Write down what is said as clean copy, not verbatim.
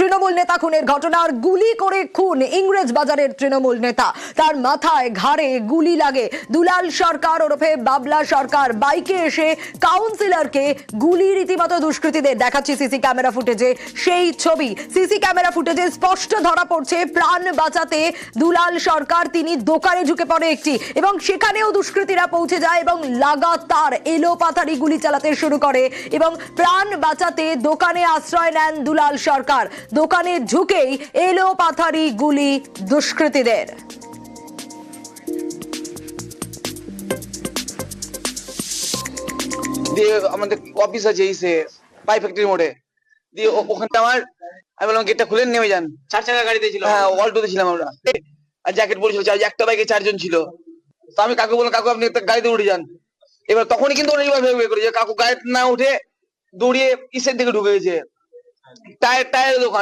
তৃণমূল নেতা খুনের ঘটনার গুলি করে খুন ইংরেজ বাজারের তৃণমূল নেতা। তার মাথায় ঘাড়ে গুলি লাগে। দুলাল সরকার ওরফে বাবলা সরকার বাইকে এসে কাউন্সিলরকে গুলি রীতিমতো দুষ্কৃতীদের। দেখাচ্ছি সিসি ক্যামেরা ফুটেজে সেই ছবি। সিসি ক্যামেরা ফুটেজে স্পষ্ট ধরা পড়ছে প্রাণ বাঁচাতে দুলাল সরকার তিনি দোকানে ঢুকে পড়ে একটি, এবং সেখানেও দুষ্কৃতীরা পৌঁছে যায় এবং লাগাতার এলোপাতাড়ি গুলি চালাতে শুরু করে এবং প্রাণ বাঁচাতে দোকানে আশ্রয় নেন দুলাল সরকার। দোকানে ঢুকেই এলোপাতাড়ি গুলি দুষ্কৃতীদের। দিয়ে আমাদের অফিস আছে এই পাই ফ্যাক্টরি মোড়ে, দিয়ে ওখানে আমি বললাম গেটটা খুলে নেমে যান। 4 চাকা গাড়িতে ছিল? হ্যাঁ, অল্টোতে ছিলাম আমরা, আর জ্যাকেট পরেছিল। একটা বাইকে 4 জন ছিল। তো আমি কাকু বললাম, কাকু আপনি একটা গাড়িতে উঠে যান। এবার তখনই কিন্তু ওরা এইভাবে করে যে কাকু গাড়িতে না উঠে দৌড়িয়ে ইসের দিকে ঢুকে গেছে, টায়ারের দোকান।